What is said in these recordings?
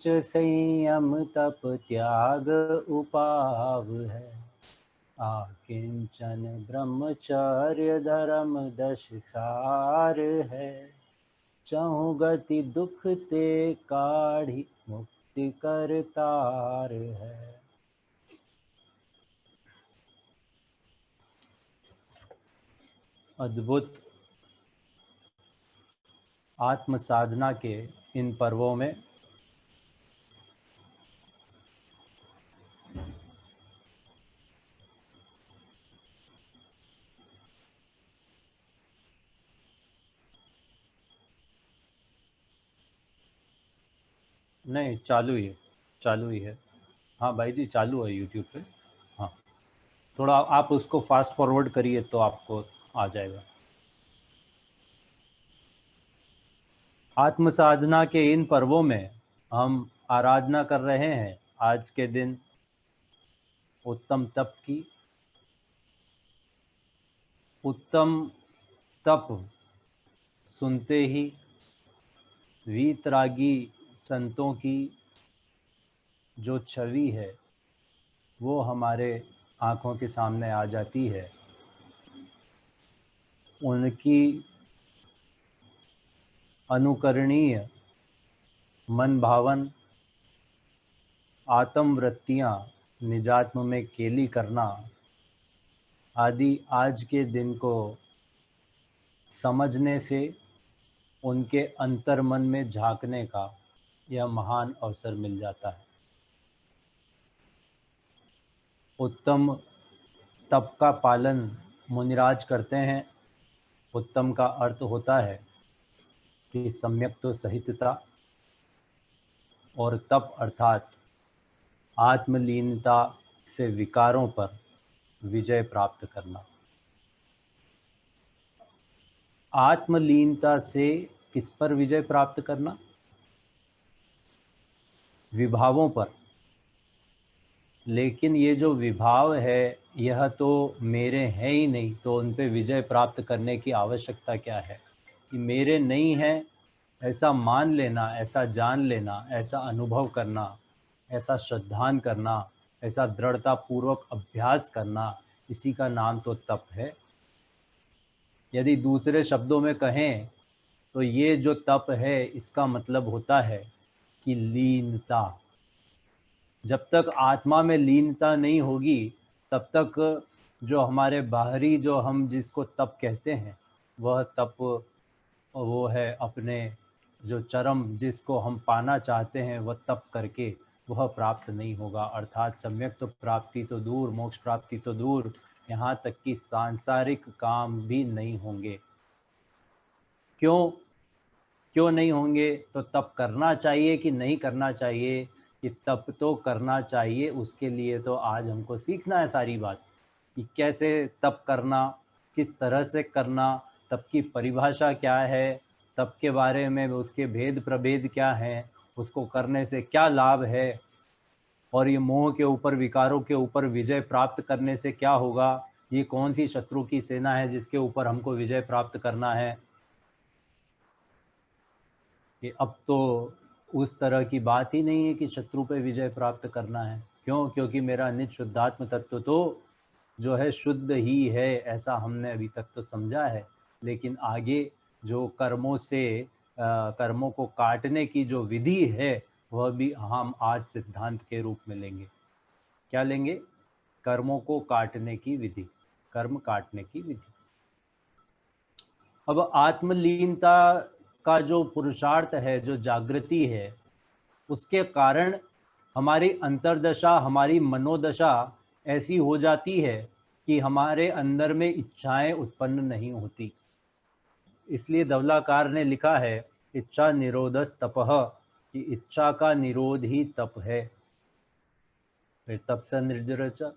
संयम तप त्याग उपाव है। आकिंचन ब्रह्मचर्य धर्म दश सार है। चहु गति दुख ते काढ़ी मुक्ति करतार है। अद्भुत आत्म साधना के इन पर्वों में नहीं, चालू ही है। हाँ भाई जी, चालू है यूट्यूब पे। हाँ, थोड़ा आप उसको फास्ट फॉरवर्ड करिए तो आपको आ जाएगा। आत्म साधना के इन पर्वों में हम आराधना कर रहे हैं आज के दिन उत्तम तप की। उत्तम तप सुनते ही वीतरागी संतों की जो छवि है वो हमारे आँखों के सामने आ जाती है। उनकी अनुकरणीय मन भावन आत्मवृत्तियाँ निजात्म में केली करना आदि आज के दिन को समझने से उनके अंतर्मन में झांकने का यह महान अवसर मिल जाता है। उत्तम तप का पालन मुनिराज करते हैं। उत्तम का अर्थ होता है कि सम्यक तो सहितता, और तप अर्थात आत्मलीनता से विकारों पर विजय प्राप्त करना। आत्मलीनता से किस पर विजय प्राप्त करना? विभावों पर। लेकिन ये जो विभाव है यह तो मेरे हैं ही नहीं, तो उन पे विजय प्राप्त करने की आवश्यकता क्या है? कि मेरे नहीं है ऐसा मान लेना, ऐसा जान लेना, ऐसा अनुभव करना, ऐसा श्रद्धान करना, ऐसा दृढ़तापूर्वक अभ्यास करना, इसी का नाम तो तप है। यदि दूसरे शब्दों में कहें तो ये जो तप है इसका मतलब होता है कि लीनता। जब तक आत्मा में लीनता नहीं होगी तब तक जो हमारे बाहरी जो हम जिसको तप कहते हैं वह तप वो है अपने जो चरम जिसको हम पाना चाहते हैं वह तप करके वह प्राप्त नहीं होगा। अर्थात सम्यक तो प्राप्ति तो दूर, मोक्ष प्राप्ति तो दूर, यहाँ तक कि सांसारिक काम भी नहीं होंगे। क्यों नहीं होंगे? तो तप करना चाहिए कि नहीं करना चाहिए? कि तप तो करना चाहिए। उसके लिए तो आज हमको सीखना है सारी बात कि कैसे तप करना, किस तरह से करना, तप की परिभाषा क्या है, तप के बारे में उसके भेद प्रभेद क्या हैं, उसको करने से क्या लाभ है, और ये मोह के ऊपर, विकारों के ऊपर विजय प्राप्त करने से क्या होगा, ये कौन सी शत्रु की सेना है जिसके ऊपर हमको विजय प्राप्त करना है। कि अब तो उस तरह की बात ही नहीं है कि शत्रु पे विजय प्राप्त करना है। क्यों? क्योंकि मेरा निज शुद्धात्म तत्व तो जो है शुद्ध ही है, ऐसा हमने अभी तक तो समझा है। लेकिन आगे जो कर्मों से कर्मों को काटने की जो विधि है वह भी हम आज सिद्धांत के रूप में लेंगे। क्या लेंगे? कर्मों को काटने की विधि, कर्म काटने की विधि। अब आत्मलीनता का जो पुरुषार्थ है, जो जागृति है, उसके कारण हमारी अंतर्दशा, हमारी मनोदशा ऐसी हो जाती है कि हमारे अंदर में इच्छाएं उत्पन्न नहीं होती। इसलिए धवलाकार ने लिखा है इच्छा निरोधस तपः, कि इच्छा का निरोध ही तप है। फिर तप से निर्जरता,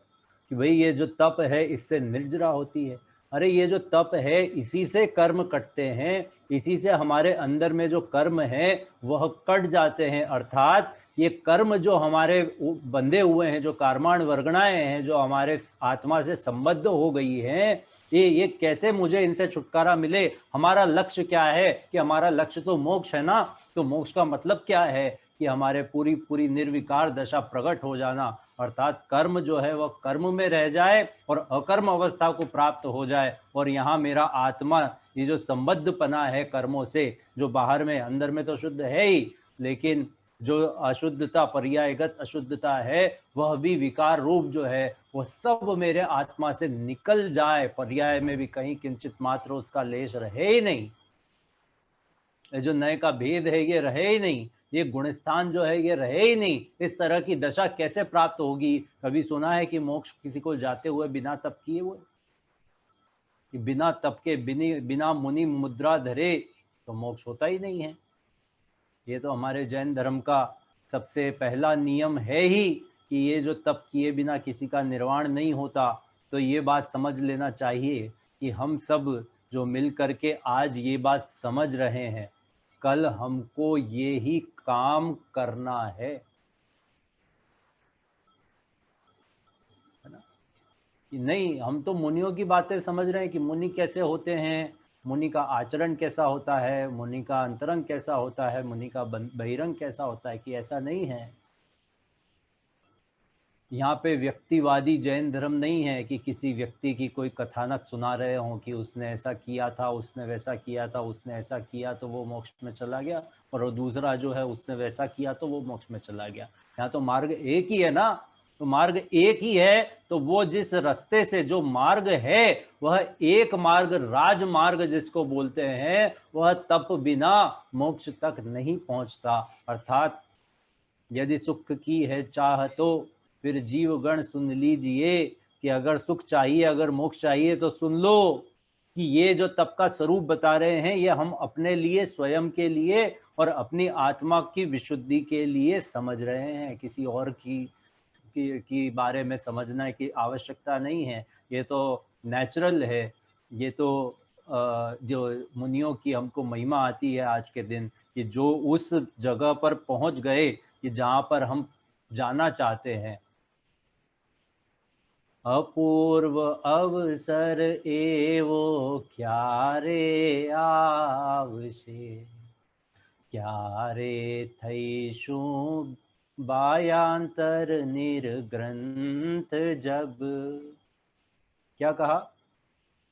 कि भाई ये जो तप है इससे निर्जरा होती है। अरे ये जो तप है इसी से कर्म कटते हैं, इसी से हमारे अंदर में जो कर्म है वह कट जाते हैं। अर्थात ये कर्म जो हमारे बंधे हुए हैं, जो कर्माण वर्गणाएं हैं, जो हमारे आत्मा से संबद्ध हो गई हैं, ये कैसे मुझे इनसे छुटकारा मिले? हमारा लक्ष्य क्या है? कि हमारा लक्ष्य तो मोक्ष है ना। तो मोक्ष का मतलब क्या है? कि हमारे पूरी पूरी निर्विकार दशा प्रकट हो जाना, अर्थात कर्म जो है वह कर्म में रह जाए और अकर्म अवस्था को प्राप्त हो जाए। और यहाँ मेरा आत्मा, ये जो संबद्धपना है कर्मों से, जो बाहर में, अंदर में तो शुद्ध है ही, लेकिन जो अशुद्धता, पर्यायगत अशुद्धता है, वह भी विकार रूप जो है, वो सब मेरे आत्मा से निकल जाए, पर्याय में भी कहीं किंचित मात्र उसका लेश रहे ही नहीं। ये जो नए का भेद है ये रहे ही नहीं, ये गुणस्थान जो है ये रहे ही नहीं। इस तरह की दशा कैसे प्राप्त होगी? कभी सुना है कि मोक्ष किसी को जाते हुए बिना तप किए हुए? कि बिना तप के, बिना मुनि मुद्रा धरे तो मोक्ष होता ही नहीं है। ये तो हमारे जैन धर्म का सबसे पहला नियम है ही कि ये जो तप किए बिना किसी का निर्वाण नहीं होता। तो ये बात समझ लेना चाहिए कि हम सब जो मिल करके आज ये बात समझ रहे हैं, कल हमको ये ही काम करना है ना? कि नहीं, हम तो मुनियों की बातें समझ रहे हैं कि मुनि कैसे होते हैं, मुनि का आचरण कैसा होता है, मुनि का अंतरंग कैसा होता है, मुनि का बहिरंग कैसा होता है, कि ऐसा नहीं है। यहाँ पे व्यक्तिवादी जैन धर्म नहीं है कि किसी व्यक्ति की कोई कथानक सुना रहे हों कि उसने ऐसा किया था, उसने वैसा किया था, उसने ऐसा किया तो वो मोक्ष में चला गया, और वो दूसरा जो है उसने वैसा किया तो वो मोक्ष में चला गया। यहाँ तो मार्ग एक ही है ना। तो मार्ग एक ही है, तो वो जिस रास्ते से जो मार्ग है, वह एक मार्ग, राजमार्ग जिसको बोलते हैं, वह तप बिना मोक्ष तक नहीं पहुंचता। अर्थात यदि सुख की है चाह तो फिर जीवगण सुन लीजिए, कि अगर सुख चाहिए, अगर मोक्ष चाहिए तो सुन लो कि ये जो तप का स्वरूप बता रहे हैं, ये हम अपने लिए, स्वयं के लिए और अपनी आत्मा की विशुद्धि के लिए समझ रहे हैं। किसी और की बारे में समझने की आवश्यकता नहीं है। ये तो नेचुरल है। ये तो जो मुनियों की हमको महिमा आती है आज के दिन, कि जो उस जगह पर पहुंच गए कि जहां पर हम जाना चाहते हैं। अपूर्व अवसर एवो क्यारे आवशे, क्यारे थईशु बायांतर निर्ग्रंथ जब। क्या कहा?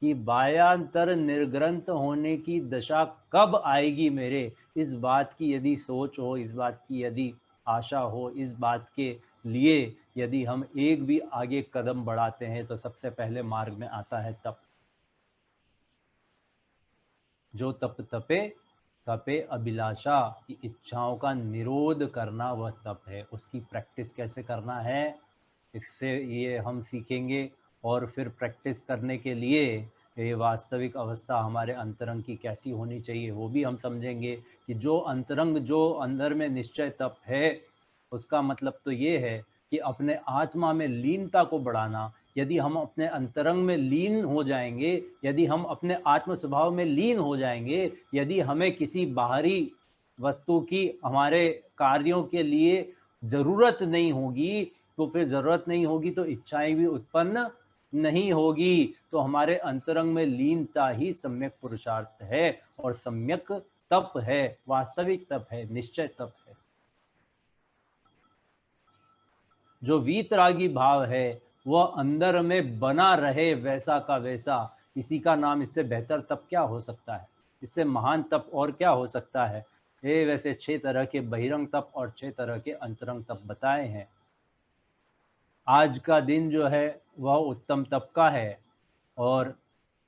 कि बायांतर निर्ग्रंथ होने की दशा कब आएगी मेरे, इस बात की यदि सोच हो, इस बात की यदि आशा हो, इस बात के लिए यदि हम एक भी आगे कदम बढ़ाते हैं, तो सबसे पहले मार्ग में आता है तप। जो तप तपे तपे अभिलाषा, की इच्छाओं का निरोध करना वह तप है। उसकी प्रैक्टिस कैसे करना है, इससे ये हम सीखेंगे। और फिर प्रैक्टिस करने के लिए ये वास्तविक अवस्था हमारे अंतरंग की कैसी होनी चाहिए वो भी हम समझेंगे। कि जो अंतरंग, जो अंदर में निश्चय तप है, उसका मतलब तो ये है कि अपने आत्मा में लीनता को बढ़ाना। यदि हम अपने अंतरंग में लीन हो जाएंगे, यदि हम अपने आत्म स्वभाव में लीन हो जाएंगे, यदि हमें किसी बाहरी वस्तु की हमारे कार्यों के लिए जरूरत नहीं होगी, तो फिर जरूरत नहीं होगी तो इच्छाएं भी उत्पन्न नहीं होगी। तो हमारे अंतरंग में लीनता ही सम्यक पुरुषार्थ है, और सम्यक तप है, वास्तविक तप है, निश्चय तप है। जो वीतरागी भाव है वह अंदर में बना रहे वैसा का वैसा। इसी का नाम, इससे बेहतर तप क्या हो सकता है, इससे महान तप और क्या हो सकता है। ये वैसे 6 तरह के बहिरंग तप और 6 तरह के अंतरंग तप बताए हैं। आज का दिन जो है वह उत्तम तप का है, और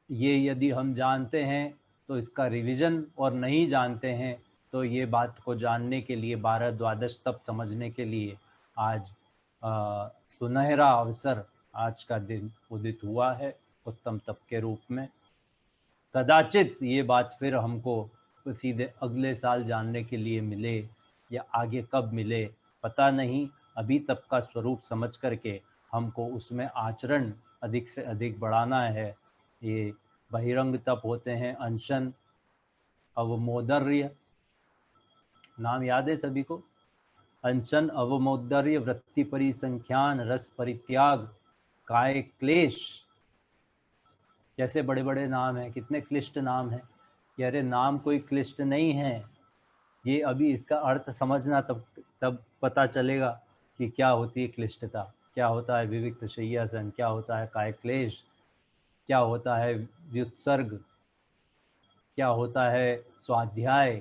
ये यदि हम जानते हैं तो इसका रिवीजन, और नहीं जानते हैं तो ये बात को जानने के लिए, 12 द्वादश तप समझने के लिए आज सुनहरा अवसर, आज का दिन उदित हुआ है उत्तम तप के रूप में। कदाचित ये बात फिर हमको सीधे अगले साल जानने के लिए मिले, या आगे कब मिले पता नहीं। अभी तप का स्वरूप समझ करके हमको उसमें आचरण अधिक से अधिक बढ़ाना है। ये बहिरंग तप होते हैं अनशन, अवमोदर्य, नाम याद है सभी को? अनशन, अवमोदर्य, वृत्ति परिसंख्यान, रस परित्याग, काय क्लेश। जैसे बड़े बड़े नाम हैं, कितने क्लिष्ट नाम हैं। कि अरे नाम कोई क्लिष्ट नहीं है, ये अभी इसका अर्थ समझना तब तब पता चलेगा कि क्या होती है क्लिष्टता, क्या होता है विविक्त शय्यासन, क्या होता है कायक्लेश, क्या होता है व्युत्सर्ग, क्या होता है स्वाध्याय,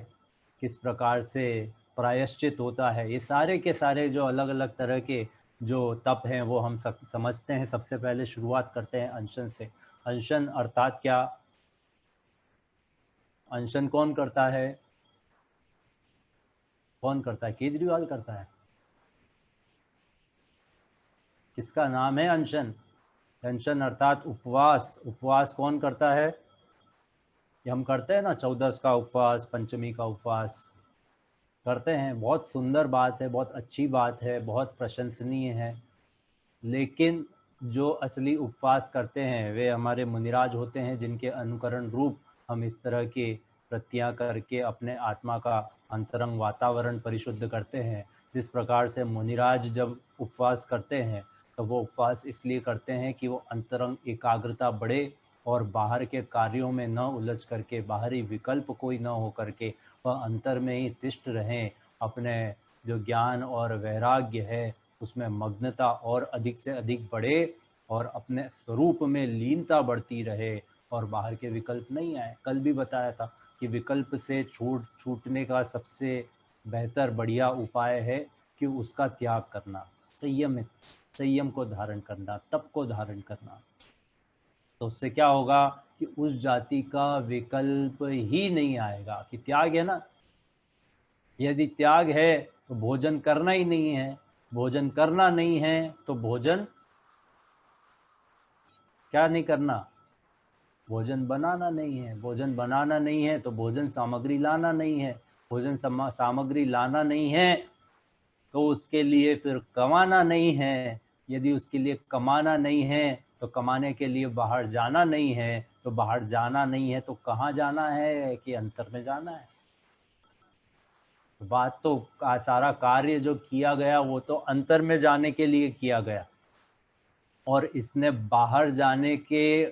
किस प्रकार से प्रायश्चित होता है। ये सारे के सारे जो अलग-अलग तरह के जो तप हैं वो हम सब समझते हैं। सबसे पहले शुरुआत करते हैं अनशन से। अनशन अर्थात क्या? अनशन कौन करता है? कौन करता है? केजरीवाल करता है। किसका नाम है अनशन? अनशन अर्थात उपवास। उपवास कौन करता है? ये हम करते हैं ना, 14 का उपवास, पंचमी का उपवास करते हैं। बहुत सुंदर बात है, बहुत अच्छी बात है, बहुत प्रशंसनीय है। लेकिन जो असली उपवास करते हैं वे हमारे मुनिराज होते हैं, जिनके अनुकरण रूप हम इस तरह के प्रतियां करके अपने आत्मा का अंतरंग वातावरण परिशुद्ध करते हैं। जिस प्रकार से मुनिराज जब उपवास करते हैं तो वो उपवास इसलिए करते हैं कि वो अंतरंग एकाग्रता बढ़े और बाहर के कार्यों में न उलझ करके, बाहरी विकल्प कोई न हो करके वह अंतर में ही तिष्ठ रहें। अपने जो ज्ञान और वैराग्य है उसमें मग्नता और अधिक से अधिक बढ़े और अपने स्वरूप में लीनता बढ़ती रहे और बाहर के विकल्प नहीं आए। कल भी बताया था कि विकल्प से छूटने का सबसे बेहतर बढ़िया उपाय है कि उसका त्याग करना, संयम को धारण करना, तप को धारण करना। तो उससे क्या होगा कि उस जाति का विकल्प ही नहीं आएगा। कि त्याग है ना, यदि त्याग है तो भोजन करना ही नहीं है, भोजन करना नहीं है तो भोजन क्या नहीं करना, भोजन बनाना नहीं है, भोजन बनाना नहीं है तो भोजन सामग्री लाना नहीं है, भोजन सामग्री लाना नहीं है तो उसके लिए फिर कमाना नहीं है, यदि उसके लिए कमाना नहीं है तो कमाने के लिए बाहर जाना नहीं है, तो बाहर जाना नहीं है तो कहाँ जाना है? कि अंतर में जाना है। बात तो सारा कार्य जो किया गया वो तो अंतर में जाने के लिए किया गया और इसने बाहर जाने के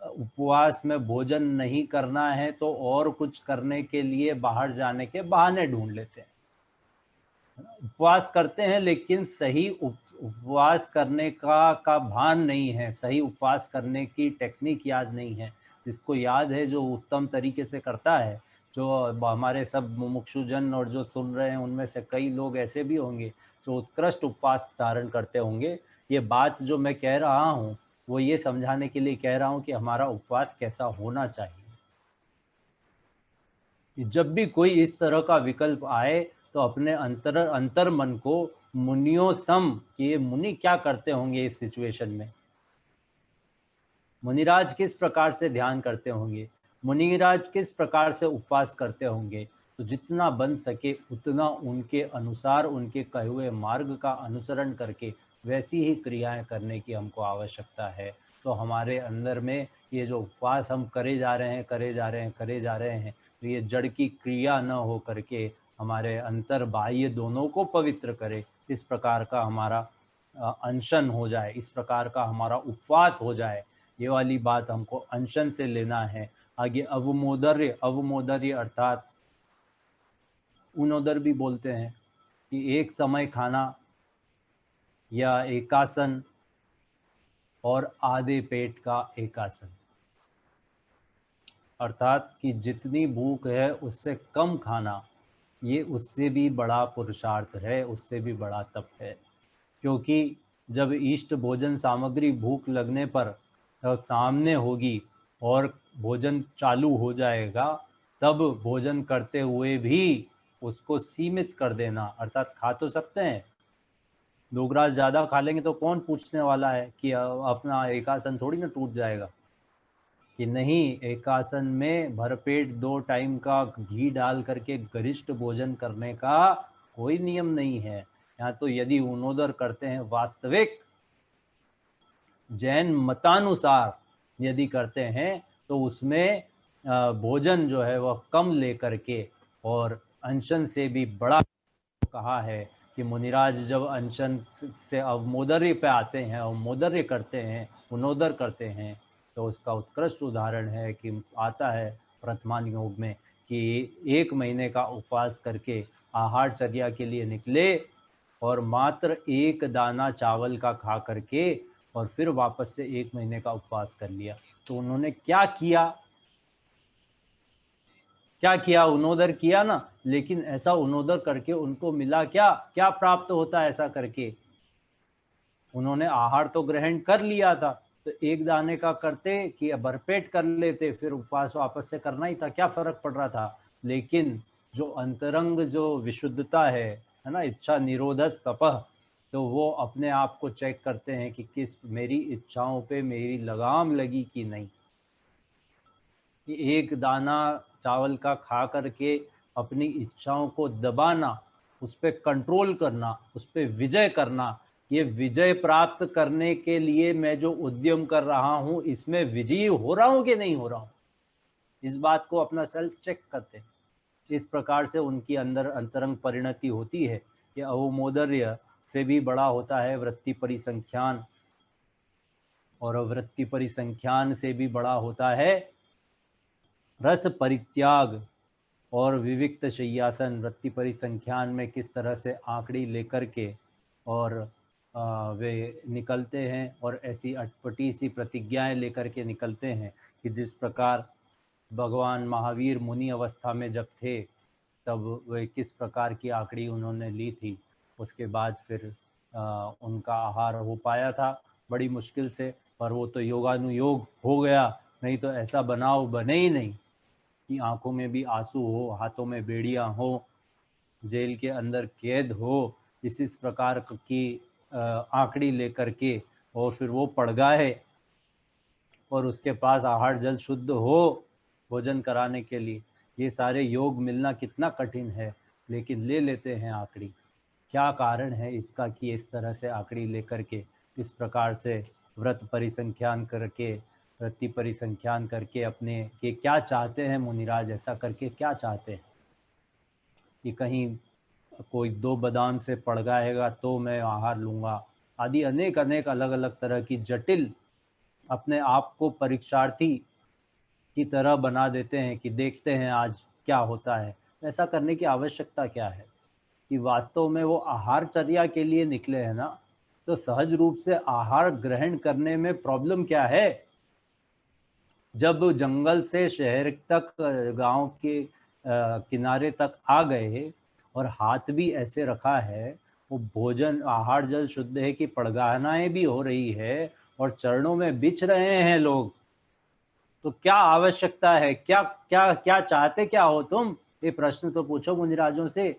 उपवास में भोजन नहीं करना है तो और कुछ करने के लिए बाहर जाने के बहाने ढूंढ लेते हैं। उपवास करते हैं लेकिन सही उपवास करने का भान नहीं है, सही उपवास करने की टेक्निक याद नहीं है। जिसको याद है, जो उत्तम तरीके से करता है, जो हमारे सब मुमुक्षुजन और जो सुन रहे हैं उनमें से कई लोग ऐसे भी होंगे जो उत्कृष्ट उपवास धारण करते होंगे। ये बात जो मैं कह रहा हूँ वो ये समझाने के लिए कह रहा हूँ कि हमारा उपवास कैसा होना चाहिए। जब भी कोई इस तरह का विकल्प आए तो अपने अंतर मन को मुनियों सम, कि ये मुनि क्या करते होंगे इस सिचुएशन में, मुनिराज किस प्रकार से ध्यान करते होंगे, मुनिराज किस प्रकार से उपवास करते होंगे, तो जितना बन सके उतना उनके अनुसार, उनके कहे हुए मार्ग का अनुसरण करके वैसी ही क्रियाएं करने की हमको आवश्यकता है। तो हमारे अंदर में ये जो उपवास हम करे जा रहे हैं, करे जा रहे हैं, तो ये जड़ की क्रिया न हो करके हमारे अंतर बाह्य दोनों को पवित्र करे। इस प्रकार का हमारा अनशन हो जाए, इस प्रकार का हमारा उपवास हो जाए। ये वाली बात हमको अनशन से लेना है। आगे अवमोदर्य, अवमोदर्य अर्थात उनोदर भी बोलते हैं कि एक समय खाना या एकासन और आधे पेट का एकासन, अर्थात कि जितनी भूख है उससे कम खाना, ये उससे भी बड़ा पुरुषार्थ है, उससे भी बड़ा तप है। क्योंकि जब इष्ट भोजन सामग्री भूख लगने पर सामने होगी और भोजन चालू हो जाएगा, तब भोजन करते हुए भी उसको सीमित कर देना, अर्थात खा तो सकते हैं, 2 ग्रास ज़्यादा खा लेंगे तो कौन पूछने वाला है कि अपना एकासन थोड़ी ना टूट जाएगा। कि नहीं, एकासन में भरपेट 2 टाइम का घी डाल करके गरिष्ठ भोजन करने का कोई नियम नहीं है। यहाँ तो यदि उनोदर करते हैं वास्तविक जैन मतानुसार यदि करते हैं तो उसमें भोजन जो है वह कम लेकर के और अनशन से भी बड़ा कहा है कि मुनिराज जब अनशन से अवमोदर्य पे आते हैं, अवमोदर्य करते हैं, उनोदर करते हैं, तो उसका उत्कृष्ट उदाहरण है कि आता है वर्तमान योग में कि 1 महीने का उपवास करके आहारचर्या के लिए निकले और मात्र 1 दाना चावल का खा करके और फिर वापस से 1 महीने का उपवास कर लिया। तो उन्होंने क्या किया? क्या किया? उनोदर किया ना, लेकिन ऐसा उनोदर करके उनको मिला क्या? क्या प्राप्त होता है ऐसा करके? उन्होंने आहार तो ग्रहण कर लिया था, तो 1 दाने का करते कि भरपेट कर लेते, फिर उपवास वापस से करना ही था, क्या फ़र्क पड़ रहा था? लेकिन जो अंतरंग जो विशुद्धता है ना? इच्छा निरोधस तपः, तो वो अपने आप को चेक करते हैं कि किस मेरी इच्छाओं पे मेरी लगाम लगी कि नहीं। कि 1 दाना चावल का खा करके अपनी इच्छाओं को दबाना, उस पे कंट्रोल करना, उस पे विजय करना, ये विजय प्राप्त करने के लिए मैं जो उद्यम कर रहा हूँ, इसमें विजयी हो रहा हूँ कि नहीं हो रहा हूँ? इस बात को अपना सेल्फ चेक करते हैं। इस प्रकार से उनकी अंदर अंतरंग परिणति होती है। ये अवमोदर्य से भी बड़ा होता है वृत्ति परिसंख्यान, और वृत्ति परिसंख्यान से भी बड़ा होता है रस परित्याग और विविक्त शय्यासन। वृत्ति परिसंख्यान में किस तरह से आंकड़ी लेकर के और वे निकलते हैं और ऐसी अटपटी सी प्रतिज्ञाएं लेकर के निकलते हैं कि जिस प्रकार भगवान महावीर मुनि अवस्था में जब थे, तब वे किस प्रकार की आंकड़ी उन्होंने ली थी। उसके बाद फिर उनका आहार हो पाया था बड़ी मुश्किल से, पर वो तो योगानुयोग हो गया, नहीं तो ऐसा बनाव बने ही नहीं कि आंखों में भी आंसू हो, हाथों में बेड़ियां हो, जेल के अंदर कैद हो, इस प्रकार की आंकड़ी लेकर के, और फिर वो पड़ गए और उसके पास आहार जल शुद्ध हो भोजन कराने के लिए। ये सारे योग मिलना कितना कठिन है, लेकिन ले लेते हैं आंकड़ी। क्या कारण है इसका कि इस तरह से आंकड़ी लेकर के इस प्रकार से व्रत परिसंख्यान करके, वृत्ति परिसंख्यान करके अपने कि क्या चाहते हैं मुनिराज, ऐसा करके क्या चाहते हैं कि कहीं कोई 2 बादाम से पड़ जाएगा तो मैं आहार लूँगा, आदि अनेक अनेक अलग अलग तरह की जटिल अपने आप को परीक्षार्थी की तरह बना देते हैं कि देखते हैं आज क्या होता है। ऐसा करने की आवश्यकता क्या है कि वास्तव में वो आहारचर्या के लिए निकले हैं ना, तो सहज रूप से आहार ग्रहण करने में प्रॉब्लम क्या है? जब जंगल से शहर तक गांव के किनारे तक आ गए और हाथ भी ऐसे रखा है, वो भोजन आहार जल शुद्ध है कि पड़गानाएं भी हो रही है और चरणों में बिछ रहे हैं लोग, तो क्या आवश्यकता है? क्या क्या क्या चाहते क्या हो तुम? ये प्रश्न तो पूछो मुनिराजों से।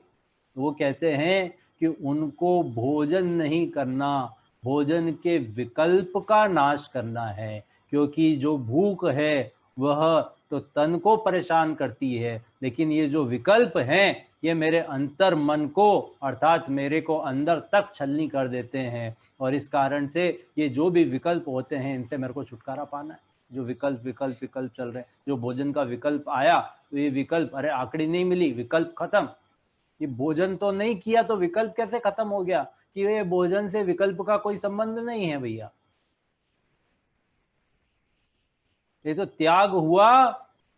वो कहते हैं कि उनको भोजन नहीं करना, भोजन के विकल्प का नाश करना है, क्योंकि जो भूख है वह तो तन को परेशान करती है, लेकिन ये जो विकल्प हैं ये मेरे अंतर मन को अर्थात मेरे को अंदर तक छलनी कर देते हैं, और इस कारण से ये जो भी विकल्प होते हैं इनसे मेरे को छुटकारा पाना है। जो विकल्प विकल्प विकल्प चल रहे हैं, जो भोजन का विकल्प आया तो ये विकल्प, अरे आंकड़ी नहीं मिली, विकल्प खत्म। ये भोजन तो नहीं किया तो विकल्प कैसे खत्म हो गया? कि ये भोजन से विकल्प का कोई संबंध नहीं है भैया। ये तो त्याग हुआ,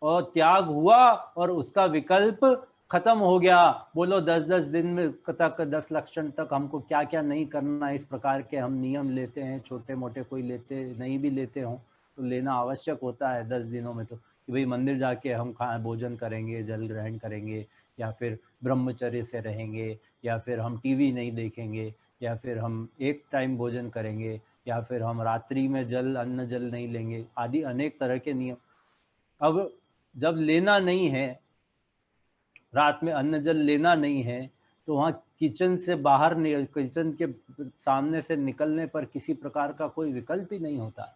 और त्याग हुआ और उसका विकल्प खत्म हो गया। बोलो 10-10 दिन में तक 10 लक्षण तक हमको क्या क्या नहीं करना, इस प्रकार के हम नियम लेते हैं, छोटे मोटे कोई लेते नहीं भी लेते हों तो लेना आवश्यक होता है 10 दिनों में, तो कि भाई मंदिर जाके हम खा भोजन करेंगे, जल ग्रहण करेंगे, या फिर ब्रह्मचर्य से रहेंगे, या फिर हम टीवी नहीं देखेंगे, या फिर हम एक टाइम भोजन करेंगे, या फिर हम रात्रि में जल अन्न जल नहीं लेंगे, आदि अनेक तरह के नियम। अब जब लेना नहीं है, रात में अन्न जल लेना नहीं है, तो वहाँ किचन से बाहर किचन के सामने से निकलने पर किसी प्रकार का कोई विकल्प ही नहीं होता।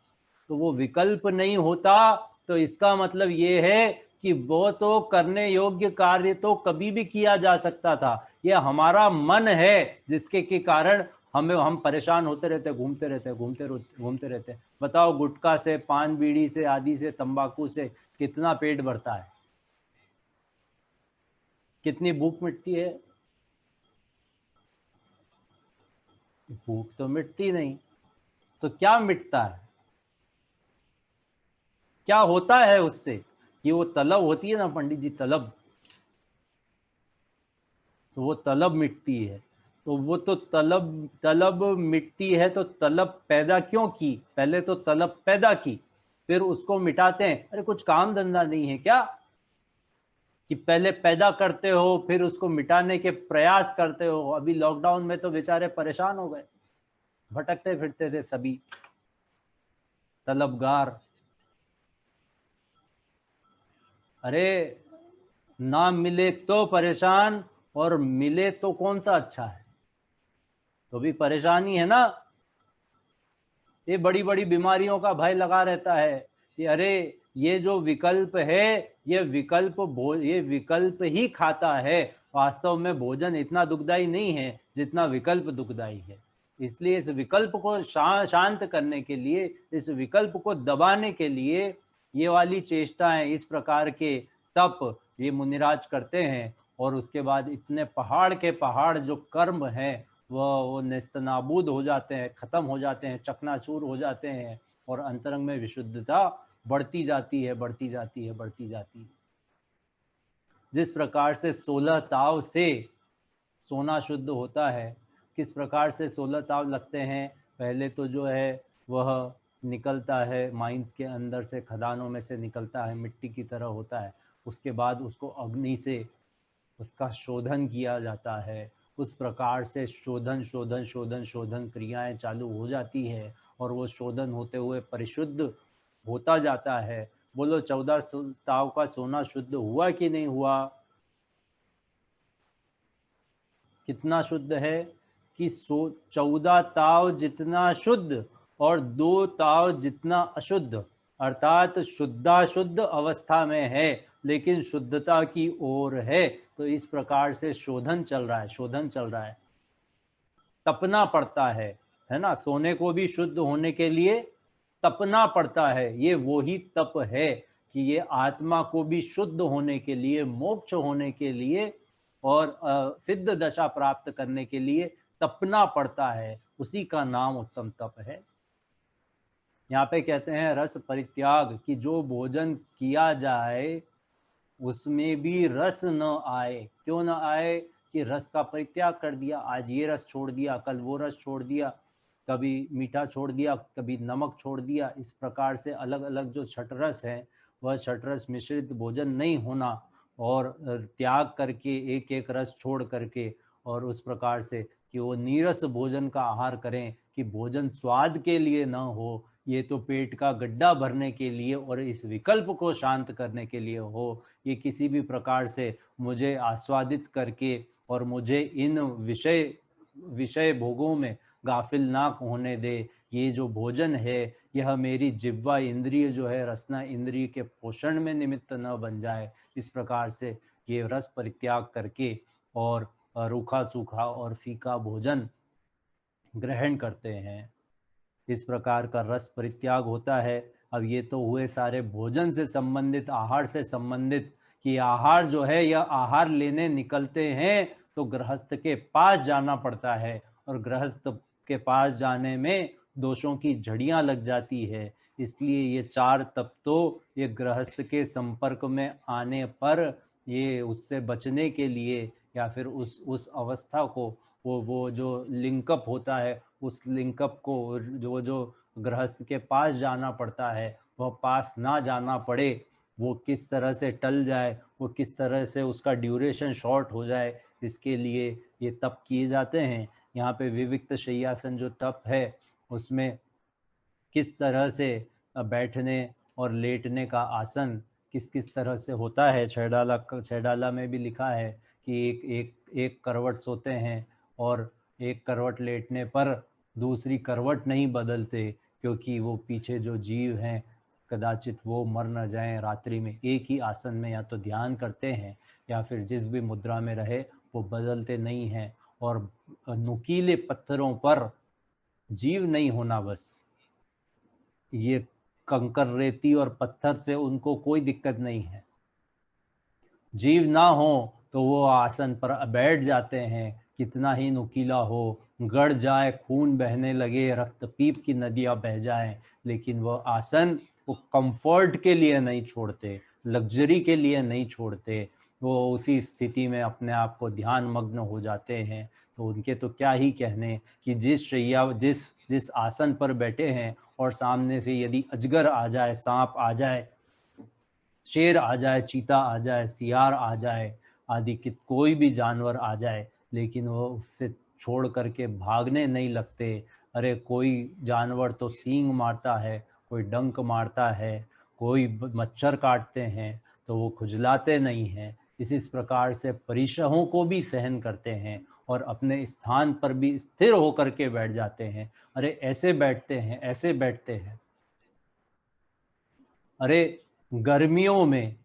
तो वो विकल्प नहीं होता, तो इसका मतलब ये है कि वो तो करने योग्य कार्य तो कभी भी किया जा सकता था। ये हमारा मन है जिसके के कारण हम परेशान होते रहते, घूमते रहते। बताओ, गुटखा से, पान बीड़ी से, आदि से, तंबाकू से कितना पेट भरता है, कितनी भूख मिटती है? भूख तो मिटती नहीं, तो क्या मिटता है? क्या होता है उससे? कि वो तलब होती है ना पंडित जी, तलब, तो वो तलब मिटती है। तो वो तो तलब तलब मिटती है, तो तलब पैदा क्यों की? पहले तो तलब पैदा की, फिर उसको मिटाते हैं। अरे कुछ काम धंधा नहीं है क्या कि पहले पैदा करते हो फिर उसको मिटाने के प्रयास करते हो? अभी लॉकडाउन में तो बेचारे परेशान हो गए, भटकते फिरते थे सभी तलबगार। अरे ना मिले तो परेशान, और मिले तो कौन सा अच्छा है, तो भी परेशानी है ना। ये बड़ी बड़ी बीमारियों का भय लगा रहता है कि अरे ये जो विकल्प है, ये विकल्प ही खाता है। वास्तव में भोजन इतना दुखदाई नहीं है जितना विकल्प दुखदाई है। इसलिए इस विकल्प को शांत करने के लिए, इस विकल्प को दबाने के लिए ये वाली चेष्टाएं, इस प्रकार के तप ये मुनिराज करते हैं। और उसके बाद इतने पहाड़ के पहाड़ जो कर्म हैं वो नेस्तनाबूद हो जाते हैं, खत्म हो जाते हैं, चकनाचूर हो जाते हैं, और अंतरंग में विशुद्धता बढ़ती जाती है, बढ़ती जाती है, बढ़ती जाती है। जिस प्रकार से 16 ताव से सोना शुद्ध होता है, किस प्रकार से 16 ताव लगते हैं? पहले तो जो है वह निकलता है माइंस के अंदर से, खदानों में से निकलता है, मिट्टी की तरह होता है। उसके बाद उसको अग्नि से उसका शोधन किया जाता है। उस प्रकार से शोधन शोधन शोधन शोधन क्रियाएं चालू हो जाती है, और वो शोधन होते हुए परिशुद्ध होता जाता है। बोलो 14 ताव का सोना शुद्ध हुआ कि नहीं हुआ? कितना शुद्ध है कि 14 ताव जितना शुद्ध और 2 ताव जितना अशुद्ध, अर्थात शुद्धाशुद्ध अवस्था में है लेकिन शुद्धता की ओर है। तो इस प्रकार से शोधन चल रहा है, शोधन चल रहा है, तपना पड़ता है ना। सोने को भी शुद्ध होने के लिए तपना पड़ता है। ये वो ही तप है कि ये आत्मा को भी शुद्ध होने के लिए, मोक्ष होने के लिए और सिद्ध दशा प्राप्त करने के लिए तपना पड़ता है। उसी का नाम उत्तम तप है। यहाँ पे कहते हैं रस परित्याग, कि जो भोजन किया जाए उसमें भी रस न आए। क्यों न आए? कि रस का परित्याग कर दिया। आज ये रस छोड़ दिया, कल वो रस छोड़ दिया, कभी मीठा छोड़ दिया, कभी नमक छोड़ दिया। इस प्रकार से अलग अलग जो छठ रस है, वह छठ रस मिश्रित भोजन नहीं होना, और त्याग करके एक एक रस छोड़ करके, और उस प्रकार से कि वो नीरस भोजन का आहार करें, कि भोजन स्वाद के लिए न हो, ये तो पेट का गड्ढा भरने के लिए और इस विकल्प को शांत करने के लिए हो। ये किसी भी प्रकार से मुझे आस्वादित करके और मुझे इन विषय विषय भोगों में गाफिल ना होने दे। ये जो भोजन है यह मेरी जिह्वा इंद्रिय जो है, रसना इंद्रिय के पोषण में निमित्त न बन जाए। इस प्रकार से ये रस परित्याग करके और रूखा सूखा और फीका भोजन ग्रहण करते हैं। इस प्रकार का रस परित्याग होता है। अब ये तो हुए सारे भोजन से संबंधित, आहार से संबंधित, कि आहार जो है यह आहार लेने निकलते हैं तो गृहस्थ के पास जाना पड़ता है, और गृहस्थ के पास जाने में दोषों की झड़ियां लग जाती है। इसलिए ये 4 तप तो ये गृहस्थ के संपर्क में आने पर, ये उससे बचने के लिए, या फिर उस अवस्था को, वो जो लिंकअप होता है, उस लिंकअप को जो गृहस्थ के पास जाना पड़ता है, वह पास ना जाना पड़े, वो किस तरह से टल जाए, वो किस तरह से उसका ड्यूरेशन शॉर्ट हो जाए, इसके लिए ये तप किए जाते हैं। यहाँ पे विविक्त शय्यासन जो तप है, उसमें किस तरह से बैठने और लेटने का आसन किस किस तरह से होता है, छैडाला में भी लिखा है कि एक करवट सोते हैं, और एक करवट लेटने पर दूसरी करवट नहीं बदलते, क्योंकि वो पीछे जो जीव हैं कदाचित वो मर न जाएं रात्रि में। एक ही आसन में या तो ध्यान करते हैं या फिर जिस भी मुद्रा में रहे वो बदलते नहीं हैं। और नुकीले पत्थरों पर जीव नहीं होना, बस ये कंकर रेती और पत्थर से उनको कोई दिक्कत नहीं है। जीव ना हो तो वो आसन पर बैठ जाते हैं, कितना ही नुकीला हो, गड़ जाए, खून बहने लगे, रक्त पीप की नदियां बह जाएं, लेकिन वो आसन वो कंफर्ट के लिए नहीं छोड़ते, लग्जरी के लिए नहीं छोड़ते, वो उसी स्थिति में अपने आप को ध्यान मग्न हो जाते हैं। तो उनके तो क्या ही कहने कि जिस शैया जिस जिस आसन पर बैठे हैं और सामने से यदि अजगर आ जाए, सांप आ जाए, शेर आ जाए, चीता आ जाए, सियार आ जाए, आदि कि कोई भी जानवर आ जाए, लेकिन वो उससे छोड़ करके भागने नहीं लगते। अरे कोई जानवर तो सींग मारता है, कोई डंक मारता है, कोई मच्छर काटते हैं, तो वो खुजलाते नहीं हैं। इसी प्रकार से परिश्रमों को भी सहन करते हैं और अपने स्थान पर भी स्थिर होकर के बैठ जाते हैं। अरे ऐसे बैठते हैं, ऐसे बैठते हैं। अरे गर्मियों में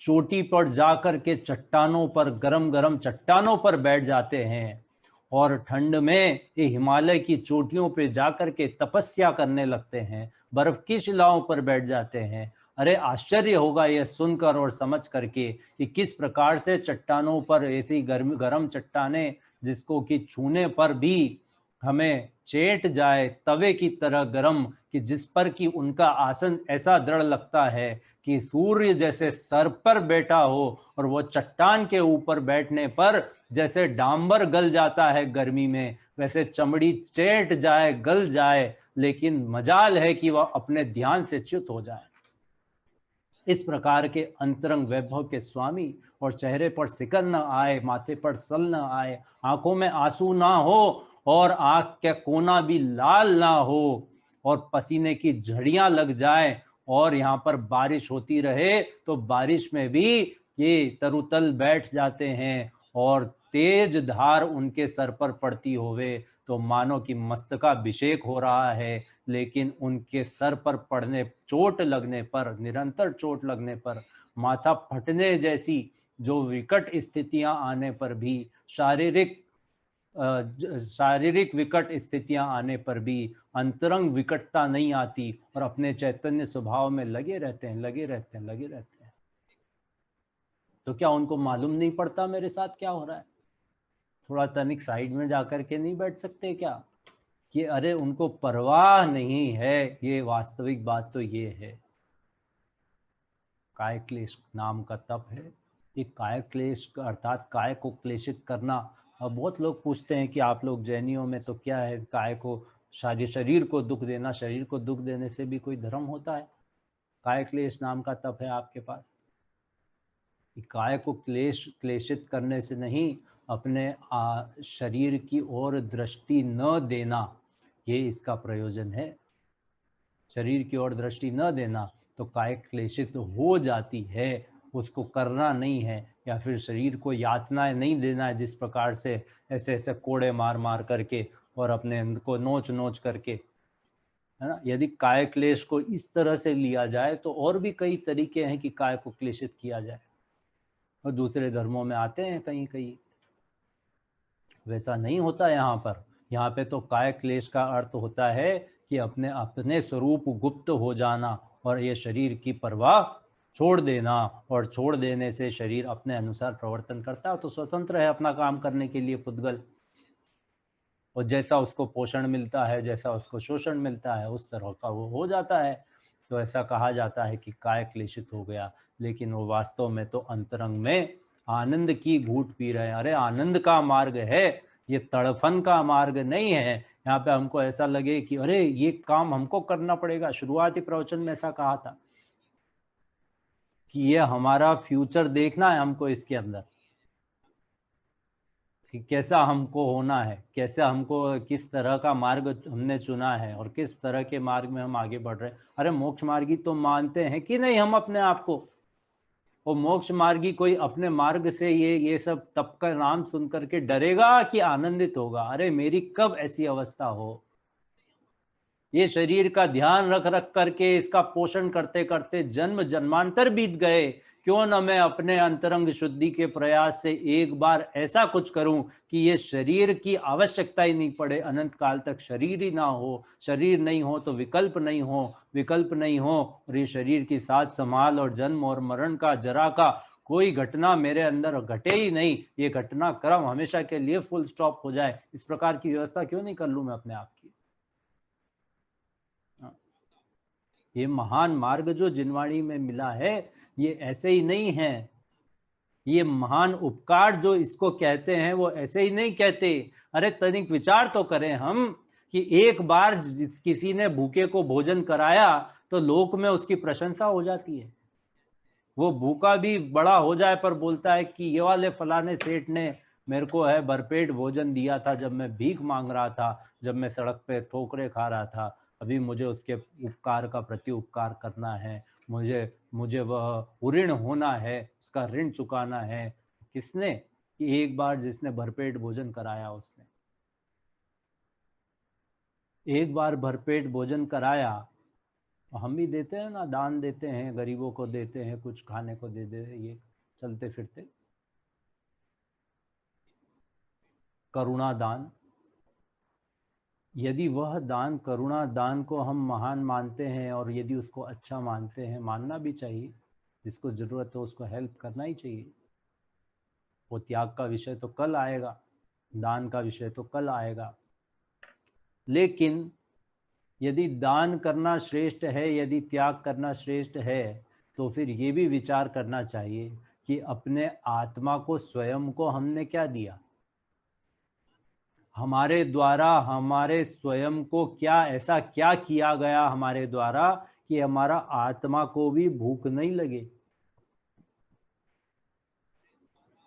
चोटी पर जाकर के चट्टानों पर, गरम गरम चट्टानों पर बैठ जाते हैं और ठंड में ये हिमालय की चोटियों पे जाकर के तपस्या करने लगते हैं, बर्फ की शिलाओं पर बैठ जाते हैं। अरे आश्चर्य होगा यह सुनकर और समझ करके कि किस प्रकार से चट्टानों पर ऐसी गर्म गरम चट्टाने जिसको कि छूने पर भी हमें चेट जाए, तवे की तरह गरम, कि जिस पर कि उनका आसन ऐसा दृढ़ लगता है कि सूर्य जैसे सर पर बैठा हो और वो चट्टान के ऊपर बैठने पर जैसे डांबर गल जाता है गर्मी में, वैसे चमड़ी चेट जाए, गल जाए, लेकिन मजाल है कि वह अपने ध्यान से च्युत हो जाए। इस प्रकार के अंतरंग वैभव के स्वामी और चेहरे पर सिकन न आए, माथे पर सल न आए, आंखों में आंसू ना हो और आंख का कोना भी लाल ना हो और पसीने की झड़ियां लग जाए और यहाँ पर बारिश होती रहे तो बारिश में भी ये तरुतल बैठ जाते हैं और तेज धार उनके सर पर पड़ती होवे तो मानो कि मस्तकाभिषेक हो रहा है, लेकिन उनके सर पर पड़ने, चोट लगने पर, निरंतर चोट लगने पर, माथा फटने जैसी जो विकट स्थितियां आने पर भी, शारीरिक विकट स्थितियां आने पर भी अंतरंग विकटता नहीं आती और अपने चैतन्य स्वभाव में लगे रहते हैं, लगे रहते हैं, लगे रहते हैं। तो क्या उनको मालूम नहीं पड़ता मेरे साथ क्या हो रहा है? थोड़ा तनिक साइड में जाकर के नहीं बैठ सकते क्या? कि अरे उनको परवाह नहीं है। ये वास्तविक बात तो ये है। काय क्लेश नाम का तप है। ये काय क्लेश अर्थात काय को क्लेशित करना। अब बहुत लोग पूछते हैं कि आप लोग जैनियों में तो क्या है, काय को, शरीर को दुख देना, शरीर को दुख देने से भी कोई धर्म होता है? काय क्लेश नाम का तप है आपके पास। काय को क्लेशित करने से नहीं, अपने शरीर की ओर दृष्टि न देना, ये इसका प्रयोजन है। शरीर की ओर दृष्टि न देना तो काय क्लेशित हो जाती है, उसको करना नहीं है, या फिर शरीर को यातनाएं नहीं देना है जिस प्रकार से ऐसे ऐसे कोड़े मार मार करके और अपने को नोच नोच करके, है ना। यदि काय क्लेश को इस तरह से लिया जाए तो और भी कई तरीके हैं कि काय को क्लेशित किया जाए, और दूसरे धर्मों में आते हैं कहीं कहीं। वैसा नहीं होता यहाँ पर। यहाँ पे तो काय क्लेश का अर्थ होता है कि अपने अपने स्वरूप गुप्त हो जाना और ये शरीर की परवाह छोड़ देना, और छोड़ देने से शरीर अपने अनुसार प्रवर्तन करता है तो स्वतंत्र है अपना काम करने के लिए पुद्गल, और जैसा उसको पोषण मिलता है, जैसा उसको शोषण मिलता है, उस तरह का वो हो जाता है। तो ऐसा कहा जाता है कि काय क्लेशित हो गया, लेकिन वो वास्तव में तो अंतरंग में आनंद की घूंट पी रहे हैं। अरे आनंद का मार्ग है, ये तड़फन का मार्ग नहीं है। यहाँ पे हमको ऐसा लगे कि अरे ये काम हमको करना पड़ेगा। शुरुआती प्रवचन में ऐसा कहा था कि ये हमारा फ्यूचर देखना है हमको, इसके अंदर कि कैसा हमको होना है, कैसे हमको, किस तरह का मार्ग हमने चुना है और किस तरह के मार्ग में हम आगे बढ़ रहे हैं। अरे मोक्ष मार्गी तो मानते हैं कि नहीं हम अपने आप को? वो मोक्ष मार्गी कोई अपने मार्ग से ये सब तप का नाम सुन करके डरेगा कि आनंदित होगा? अरे मेरी कब ऐसी अवस्था हो। ये शरीर का ध्यान रख रख करके इसका पोषण करते करते जन्म जन्मांतर बीत गए, क्यों न मैं अपने अंतरंग शुद्धि के प्रयास से एक बार ऐसा कुछ करूं कि ये शरीर की आवश्यकता ही नहीं पड़े, अनंत काल तक शरीर ही ना हो। शरीर नहीं हो तो विकल्प नहीं हो, विकल्प नहीं हो और ये शरीर की साथ संभाल और जन्म और मरण का जरा का कोई घटना मेरे अंदर घटे ही नहीं, ये घटना क्रम हमेशा के लिए फुल स्टॉप हो जाए। इस प्रकार की व्यवस्था क्यों नहीं कर लूं मैं अपने आप की? ये महान मार्ग जो जिनवाणी में मिला है, ये ऐसे ही नहीं है। ये महान उपकार जो इसको कहते हैं वो ऐसे ही नहीं कहते। अरे तनिक विचार तो करें हम कि एक बार किसी ने भूखे को भोजन कराया तो लोक में उसकी प्रशंसा हो जाती है। वो भूखा भी बड़ा हो जाए पर बोलता है कि ये वाले फलाने सेठ ने मेरे को है भरपेट भोजन दिया था जब मैं भीख मांग रहा था, जब मैं सड़क पे ठोकरे खा रहा था। अभी मुझे उसके उपकार का प्रति उपकार करना है, मुझे मुझे वह ऋण होना है, उसका ऋण चुकाना है। किसने? कि एक बार जिसने भरपेट भोजन कराया उसने। एक बार भरपेट भोजन कराया। हम भी देते हैं ना, दान देते हैं, गरीबों को देते हैं, कुछ खाने को दे दे, ये चलते फिरते करुणा दान। यदि वह दान, करुणा दान को हम महान मानते हैं और यदि उसको अच्छा मानते हैं, मानना भी चाहिए, जिसको ज़रूरत हो उसको हेल्प करना ही चाहिए। वो त्याग का विषय तो कल आएगा, दान का विषय तो कल आएगा। लेकिन यदि दान करना श्रेष्ठ है, यदि त्याग करना श्रेष्ठ है, तो फिर ये भी विचार करना चाहिए कि अपने आत्मा को, स्वयं को हमने क्या दिया। हमारे द्वारा हमारे स्वयं को क्या, ऐसा क्या किया गया हमारे द्वारा कि हमारा आत्मा को भी भूख नहीं लगे,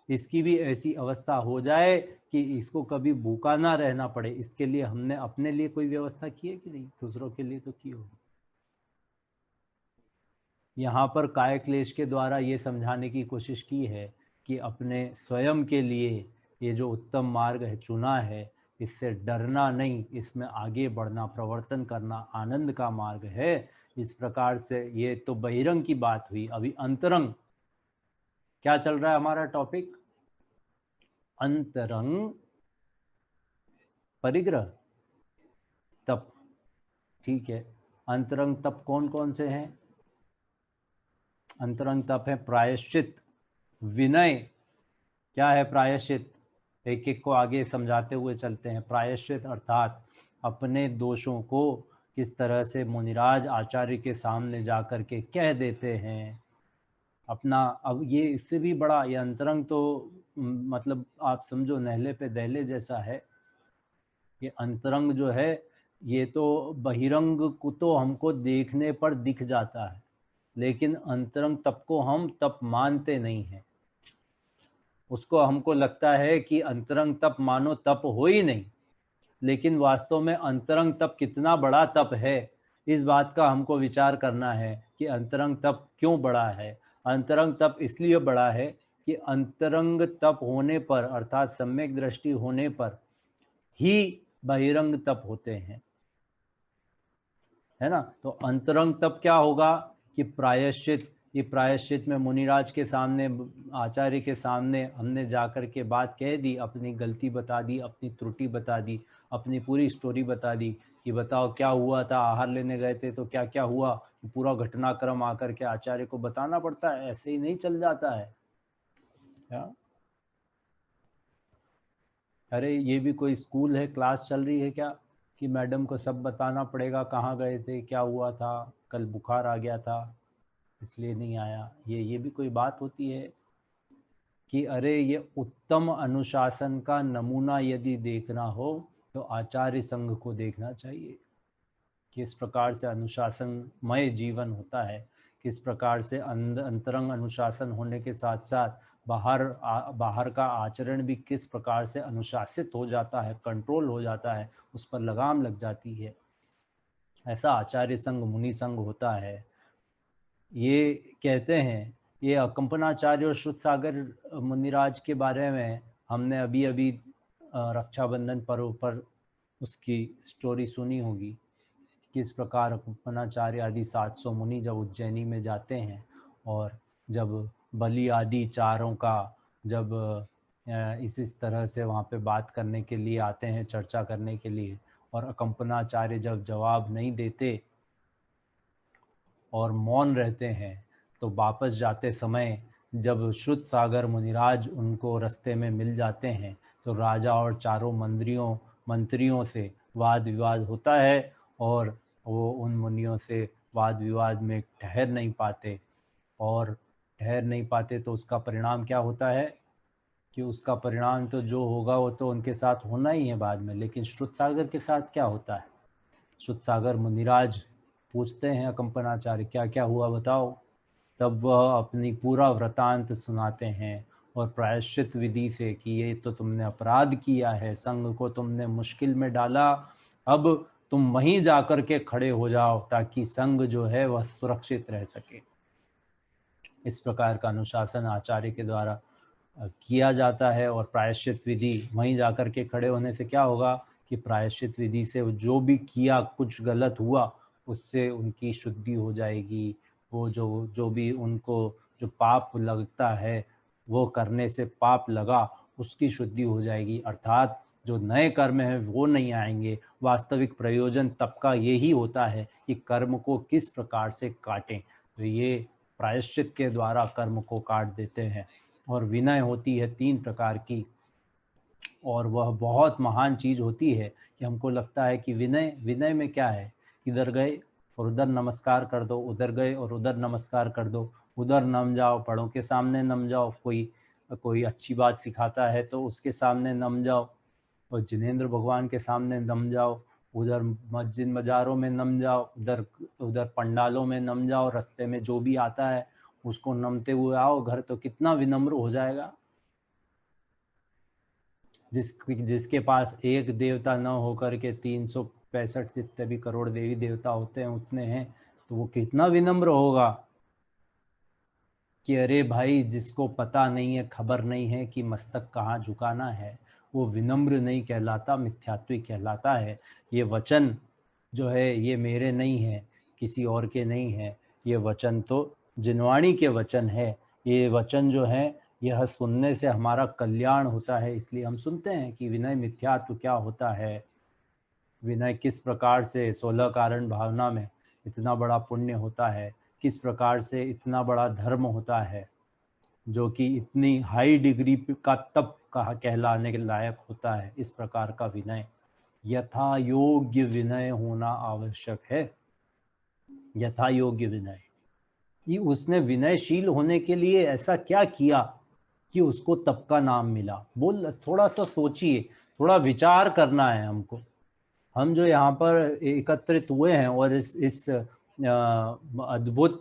इसकी भी ऐसी अवस्था हो जाए कि इसको कभी भूखा ना रहना पड़े। इसके लिए हमने अपने लिए कोई व्यवस्था की है कि नहीं? दूसरों के लिए तो की होगी। यहाँ पर काय क्लेश के द्वारा ये समझाने की कोशिश की है कि अपने स्वयं के लिए ये जो उत्तम मार्ग है चुना है, इससे डरना नहीं, इसमें आगे बढ़ना, प्रवर्तन करना आनंद का मार्ग है। इस प्रकार से ये तो बहिरंग की बात हुई। अभी अंतरंग क्या चल रहा है हमारा टॉपिक? अंतरंग परिग्रह तप। ठीक है, अंतरंग तप कौन कौन से हैं? अंतरंग तप है प्रायश्चित, विनय। क्या है प्रायश्चित? एक एक को आगे समझाते हुए चलते हैं। प्रायश्चित अर्थात अपने दोषों को किस तरह से मुनिराज आचार्य के सामने जाकर के कह देते हैं अपना। अब ये इससे भी बड़ा, ये अंतरंग तो मतलब आप समझो नहले पे दहले जैसा है। ये अंतरंग जो है ये तो बहिरंग को तो हमको देखने पर दिख जाता है, लेकिन अंतरंग तप को हम तप मानते नहीं हैं। उसको हमको लगता है कि अंतरंग तप मानो तप हो ही नहीं, लेकिन वास्तव में अंतरंग तप कितना बड़ा तप है, इस बात का हमको विचार करना है कि अंतरंग तप क्यों बड़ा है। अंतरंग तप इसलिए बड़ा है कि अंतरंग तप होने पर, अर्थात सम्यक दृष्टि होने पर ही बहिरंग तप होते हैं, है ना। तो अंतरंग तप क्या होगा कि प्रायश्चित, ये प्रायश्चित में मुनिराज के सामने, आचार्य के सामने हमने जाकर के बात कह दी, अपनी गलती बता दी, अपनी त्रुटि बता दी, अपनी पूरी स्टोरी बता दी कि बताओ क्या हुआ था, आहार लेने गए थे तो क्या क्या हुआ। पूरा घटनाक्रम आकर के आचार्य को बताना पड़ता है, ऐसे ही नहीं चल जाता है क्या? अरे ये भी कोई स्कूल है, क्लास चल रही है क्या कि मैडम को सब बताना पड़ेगा, कहाँ गए थे, क्या हुआ था, कल बुखार आ गया था इसलिए नहीं आया। ये भी कोई बात होती है कि अरे ये उत्तम अनुशासन का नमूना यदि देखना हो तो आचार्य संघ को देखना चाहिए। किस प्रकार से अनुशासनमय जीवन होता है, किस प्रकार से अंतरंग अनुशासन होने के साथ साथ बाहर का आचरण भी किस प्रकार से अनुशासित हो जाता है, कंट्रोल हो जाता है, उस पर लगाम लग जाती है। ऐसा आचार्य संघ, मुनि संघ होता है। ये कहते हैं, ये कंपनाचार्य और श्रुत सागर मुनिराज के बारे में हमने अभी अभी रक्षाबंधन पर्व पर उसकी स्टोरी सुनी होगी। किस प्रकार कंपनाचार्य आदि 700 मुनि जब उज्जैनी में जाते हैं और जब बलि आदि चारों का जब इस तरह से वहाँ पे बात करने के लिए आते हैं, चर्चा करने के लिए, और कंपनाचार्य जब जवाब नहीं देते और मौन रहते हैं, तो वापस जाते समय जब श्रुत सागर मुनिराज उनको रास्ते में मिल जाते हैं तो राजा और चारों मंत्रियों से वाद विवाद होता है और वो उन मुनियों से वाद विवाद में ठहर नहीं पाते और ठहर नहीं पाते तो उसका परिणाम क्या होता है कि उसका परिणाम तो जो होगा वो तो उनके साथ होना ही है बाद में। लेकिन श्रुतसागर के साथ क्या होता है? श्रुतसागर मुनिराज पूछते हैं अकंपनाचार्य क्या क्या हुआ बताओ। तब वह अपनी पूरा वृतांत सुनाते हैं और प्रायश्चित विधि से कि ये तो तुमने अपराध किया है, संघ को तुमने मुश्किल में डाला, अब तुम वहीं जाकर के खड़े हो जाओ ताकि संघ जो है वह सुरक्षित रह सके। इस प्रकार का अनुशासन आचार्य के द्वारा किया जाता है। और प्रायश्चित विधि वहीं जाकर के खड़े होने से क्या होगा कि प्रायश्चित विधि से जो भी किया कुछ गलत हुआ उससे उनकी शुद्धि हो जाएगी। वो जो जो भी उनको जो पाप लगता है वो करने से पाप लगा उसकी शुद्धि हो जाएगी, अर्थात जो नए कर्म हैं वो नहीं आएंगे। वास्तविक प्रयोजन तब का यही होता है कि कर्म को किस प्रकार से काटें। तो ये प्रायश्चित के द्वारा कर्म को काट देते हैं। और विनय होती है 3 प्रकार की, और वह बहुत महान चीज़ होती है कि हमको लगता है कि विनय विनय में क्या है, इधर गए और उधर नमस्कार कर दो, उधर गए और उधर नमस्कार कर दो, उधर नम जाओ, बड़ों के सामने नम जाओ, कोई कोई अच्छी बात सिखाता है तो उसके सामने नम जाओ, और जिनेंद्र भगवान के सामने नम जाओ, उधर मस्जिद मज़ारों में नम जाओ, उधर उधर पंडालों में नम जाओ, रास्ते में जो भी आता है उसको नमते हुए आओ घर, तो कितना विनम्र हो जाएगा। जिसके पास एक देवता न होकर के 365 जितने भी करोड़ देवी देवता होते हैं उतने हैं, तो वो कितना विनम्र होगा कि अरे भाई जिसको पता नहीं है, खबर नहीं है कि मस्तक कहाँ झुकाना है, वो विनम्र नहीं कहलाता, मिथ्यात्वी कहलाता है। ये वचन जो है ये मेरे नहीं है, किसी और के नहीं है, ये वचन तो जिनवाणी के वचन है। ये वचन जो है यह सुनने से हमारा कल्याण होता है, इसलिए हम सुनते हैं कि विनय मिथ्यात्व क्या होता है, विनय किस प्रकार से 16 कारण भावना में इतना बड़ा पुण्य होता है, किस प्रकार से इतना बड़ा धर्म होता है जो कि इतनी हाई डिग्री का तप कहा कहलाने के लायक होता है। इस प्रकार का विनय, यथा योग्य विनय होना आवश्यक है। यथा योग्य विनय कि उसने विनयशील होने के लिए ऐसा क्या किया कि उसको तप का नाम मिला। बोल, थोड़ा सा सोचिए, थोड़ा विचार करना है हमको। हम जो यहाँ पर एकत्रित हुए हैं और इस अद्भुत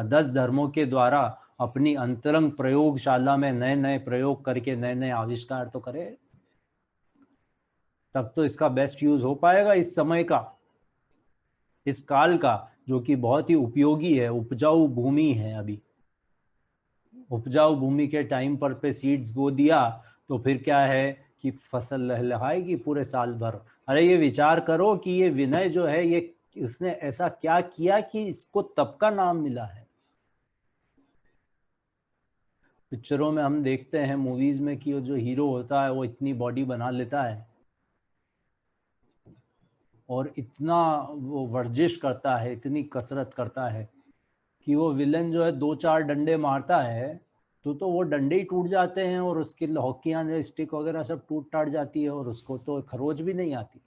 10 धर्मों के द्वारा अपनी अंतरंग प्रयोगशाला में नए नए प्रयोग करके नए नए आविष्कार तो करें, तब तो इसका बेस्ट यूज हो पाएगा इस समय का, इस काल का, जो कि बहुत ही उपयोगी है। उपजाऊ भूमि है, अभी उपजाऊ भूमि के टाइम पर पे सीड्स बो दिया तो फिर क्या है कि फसल लहलहाएगी पूरे साल भर। अरे ये विचार करो कि ये विनय जो है ये इसने ऐसा क्या किया कि इसको तप का नाम मिला है। पिक्चरों में हम देखते हैं, मूवीज में, कि जो हीरो होता है वो इतनी बॉडी बना लेता है और इतना वो वर्जिश करता है, इतनी कसरत करता है कि वो विलन जो है 2-4 डंडे मारता है तो वो डंडे ही टूट जाते हैं और उसकी हॉकियां जो स्टिक वगैरह सब टूट टाट जाती है और उसको तो खरोच भी नहीं आती।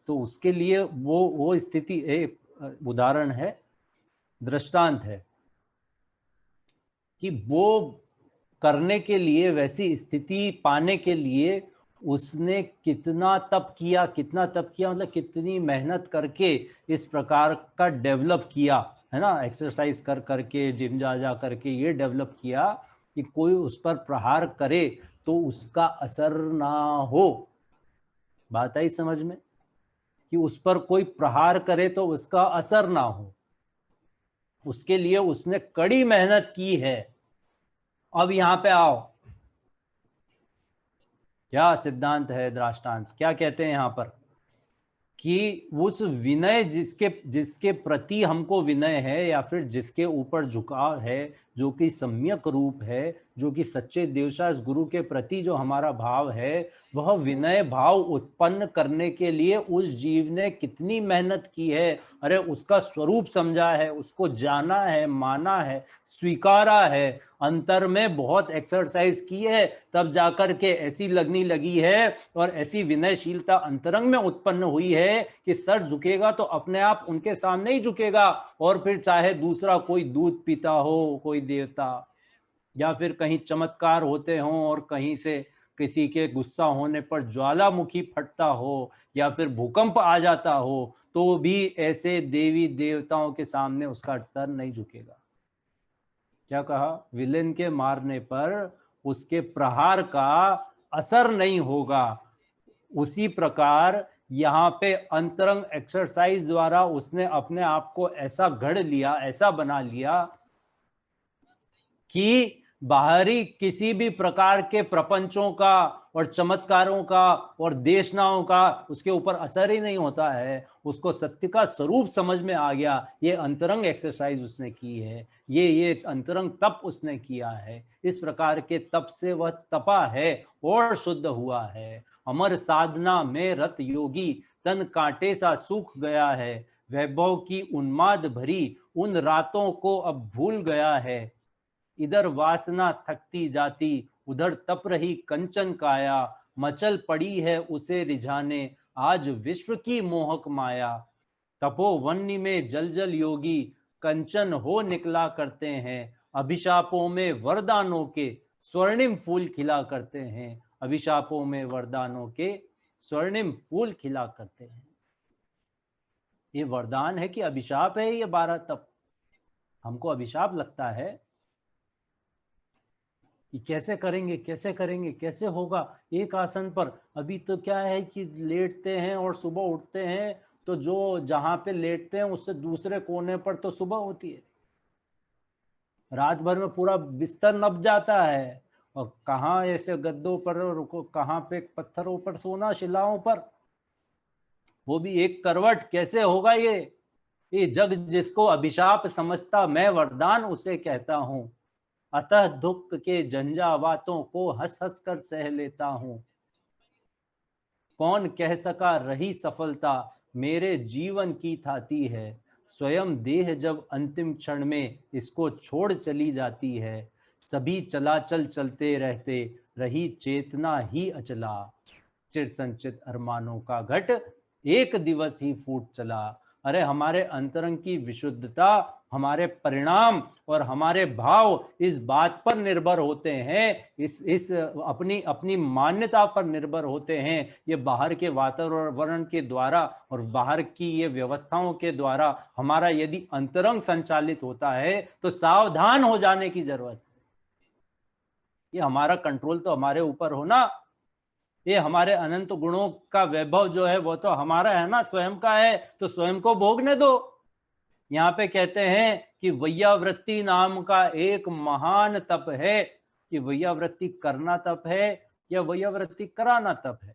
तो उसके लिए वो स्थिति एक उदाहरण है, दृष्टांत है कि वो करने के लिए, वैसी स्थिति पाने के लिए उसने कितना तप किया, कितना तप किया मतलब कितनी मेहनत करके इस प्रकार का डेवलप किया है ना, एक्सरसाइज कर करके, जिम जा करके ये डेवलप किया कि कोई उस पर प्रहार करे तो उसका असर ना हो। बात आई समझ में? कि उस पर कोई प्रहार करे तो उसका असर ना हो, उसके लिए उसने कड़ी मेहनत की है। अब यहां पे आओ, क्या सिद्धांत है, दृष्टांत क्या कहते हैं यहाँ पर कि उस विनय जिसके जिसके प्रति हमको विनय है या फिर जिसके ऊपर झुकाव है, जो कि सम्यक रूप है, जो कि सच्चे देवशास गुरु के प्रति जो हमारा भाव है, वह विनय भाव उत्पन्न करने के लिए उस जीव ने कितनी मेहनत की है। अरे उसका स्वरूप समझा है, उसको जाना है, माना है, स्वीकारा है, अंतर में बहुत एक्सरसाइज की है, तब जाकर के ऐसी लगनी लगी है और ऐसी विनयशीलता अंतरंग में उत्पन्न हुई है कि सर झुकेगा तो अपने आप उनके सामने ही झुकेगा। और फिर चाहे दूसरा कोई दूध पीता हो, कोई देवता, या फिर कहीं चमत्कार होते हों और कहीं से किसी के गुस्सा होने पर ज्वालामुखी फटता हो या फिर भूकंप आ जाता हो, तो भी ऐसे देवी देवताओं के सामने उसका सर नहीं झुकेगा। क्या कहा? विलेन के मारने पर उसके प्रहार का असर नहीं होगा। उसी प्रकार यहाँ पे अंतरंग एक्सरसाइज द्वारा उसने अपने आप को ऐसा गढ़ लिया, ऐसा बना लिया कि बाहरी किसी भी प्रकार के प्रपंचों का और चमत्कारों का और देशनाओं का उसके ऊपर असर ही नहीं होता है। उसको सत्य का स्वरूप समझ में आ गया। ये अंतरंग एक्सरसाइज उसने की है, ये अंतरंग तप उसने किया है। इस प्रकार के तप से वह तपा है और शुद्ध हुआ है। अमर साधना में रत योगी तन कांटे सा सूख गया है। वैभव की उन्माद भरी उन रातों को अब भूल गया है। इधर वासना थकती जाती, उधर तप रही कंचन काया। मचल पड़ी है उसे रिझाने आज विश्व की मोहक माया। तपोवन्य में जल जल योगी कंचन हो निकला करते हैं। अभिशापों में वरदानों के स्वर्णिम फूल खिला करते हैं। अभिशापों में वरदानों के स्वर्णिम फूल खिला करते हैं। ये वरदान है कि अभिशाप है ये 12 तप? हमको अभिशाप लगता है कि कैसे करेंगे, कैसे करेंगे, कैसे होगा एक आसन पर। अभी तो क्या है कि लेटते हैं और सुबह उठते हैं तो जो जहां पे लेटते हैं उससे दूसरे कोने पर तो सुबह होती है। रात भर में पूरा बिस्तर नप जाता है और कहाँ ऐसे गद्दों पर और कहाँ पे पत्थरों पर सोना, शिलाओं पर, वो भी एक करवट। कैसे होगा ये जग जिसको अभिशाप समझता मैं वरदान उसे कहता हूं। अतः दुख के झंझावातों को हंस हंस कर सह लेता हूं। कौन कह सका रही सफलता मेरे जीवन की थाती है। स्वयं देह जब अंतिम क्षण में इसको छोड़ चली जाती है। सभी चलाचल चलते रहते रही चेतना ही अचला। चिर संचित अरमानों का घट एक दिवस ही फूट चला। अरे हमारे अंतरंग की विशुद्धता, हमारे परिणाम और हमारे भाव इस बात पर निर्भर होते हैं, इस अपनी अपनी मान्यता पर निर्भर होते हैं। ये बाहर के वातावरण के द्वारा और बाहर की ये व्यवस्थाओं के द्वारा हमारा यदि अंतरंग संचालित होता है तो सावधान हो जाने की जरूरत है। ये हमारा कंट्रोल तो हमारे ऊपर हो ना। ये हमारे अनंत गुणों का वैभव जो है वो तो हमारा है ना, स्वयं का है, तो स्वयं को भोगने दो। यहाँ पे कहते हैं कि वैयावृत्ति नाम का एक महान तप है। कि वैयावृत्ति करना तप है या वैयावृत्ति कराना तप है।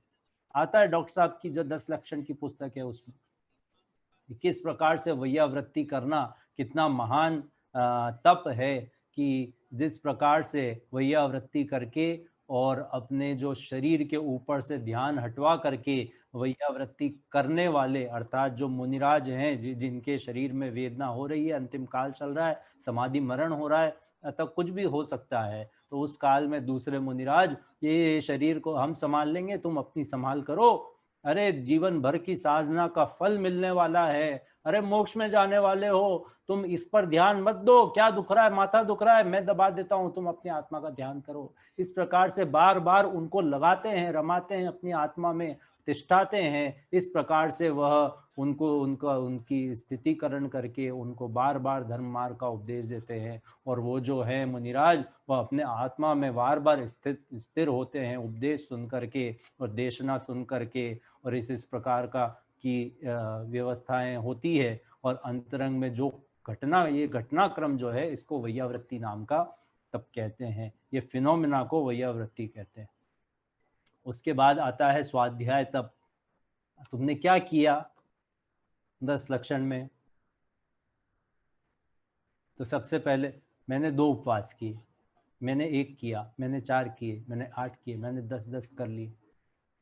आता है डॉक्टर साहब की जो 10 लक्षण की पुस्तक है उसमें किस प्रकार से वैयावृत्ति करना कितना महान तप है। कि जिस प्रकार से वैयावृत्ति करके और अपने जो शरीर के ऊपर से ध्यान हटवा करके वैयावृत्ति करने वाले अर्थात जो मुनिराज हैं जिनके शरीर में वेदना हो रही है, अंतिम काल चल रहा है, समाधि मरण हो रहा है, तब कुछ भी हो सकता है, तो उस काल में दूसरे मुनिराज ये शरीर को हम संभाल लेंगे, तुम अपनी संभाल करो। अरे जीवन भर की साधना का फल मिलने वाला है। अरे मोक्ष में जाने वाले हो, तुम इस पर ध्यान मत दो। क्या दुख रहा है, माथा दुख रहा है, मैं दबा देता हूं, तुम अपनी आत्मा का ध्यान करो। इस प्रकार से बार बार उनको लगाते हैं, रमाते हैं, अपनी आत्मा में तिष्ठाते हैं। इस प्रकार से वह उनको उनकी स्थितिकरण करके उनको बार बार धर्म मार्ग का उपदेश देते हैं। और वो जो है मुनिराज, वह अपने आत्मा में बार बार स्थिर होते हैं उपदेश सुन करके और देशना सुन करके। और इस प्रकार का की व्यवस्थाएं होती है। और अंतरंग में जो घटना, ये घटनाक्रम जो है, इसको वैयावृत्ति नाम का तप कहते हैं। ये फिनोमिना को वैयावृत्ति कहते हैं। उसके बाद आता है स्वाध्याय तप। तुमने क्या किया 10 लक्षण में? तो सबसे पहले मैंने 2 उपवास किए। मैंने 1 किया, मैंने 4 किए, मैंने 8 किए, मैंने 10-10 कर लिए।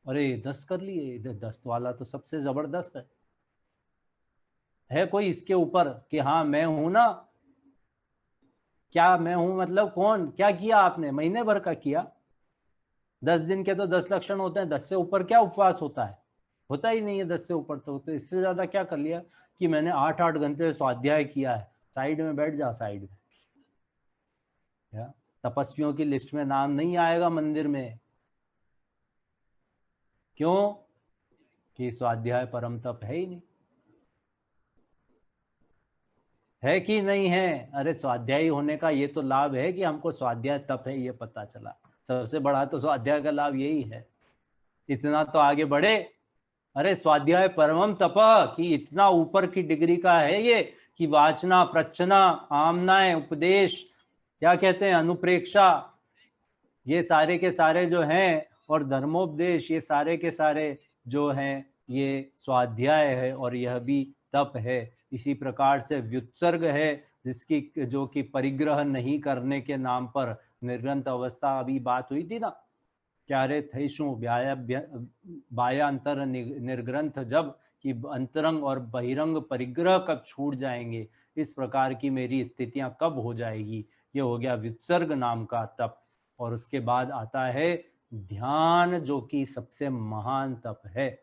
अरे 10 कर लिए, 10 वाला तो सबसे जबरदस्त है कोई इसके ऊपर कि हाँ मैं हूं ना? क्या मैं हूं मतलब कौन? क्या किया आपने? महीने भर का किया। 10 दिन के तो 10 लक्षण होते हैं, 10 से ऊपर क्या उपवास होता है? होता ही नहीं है 10 से ऊपर। तो इससे ज्यादा क्या कर लिया कि मैंने 8-8 घंटे स्वाध्याय किया है। साइड में बैठ जा, साइड में। क्या तपस्वियों की लिस्ट में नाम नहीं आएगा मंदिर में? क्यों? कि स्वाध्याय परम तप है ही नहीं। है कि नहीं है? अरे स्वाध्यायी होने का ये तो लाभ है कि हमको स्वाध्याय तप है ये पता चला। सबसे बड़ा तो स्वाध्याय का लाभ यही है। इतना तो आगे बढ़े। अरे स्वाध्याय परमम तप, कि इतना ऊपर की डिग्री का है ये कि वाचना, प्रचना, आमनाएं, उपदेश, क्या कहते हैं, अनुप्रेक्षा, ये सारे के सारे जो हैं, और धर्मोपदेश, ये सारे के सारे जो हैं ये स्वाध्याय है और यह भी तप है। इसी प्रकार से व्युत्सर्ग है, जिसकी जो कि परिग्रह नहीं करने के नाम पर निर्ग्रंथ अवस्था, अभी बात हुई थी ना, क्यारे थईशु बायांतर निर्ग्रंथ जब, कि अंतरंग और बहिरंग परिग्रह कब छूट जाएंगे, इस प्रकार की मेरी स्थितियां कब हो जाएगी। ये हो गया विसर्ग नाम का तप। और उसके बाद आता है ध्यान, जो कि सबसे महान तप है,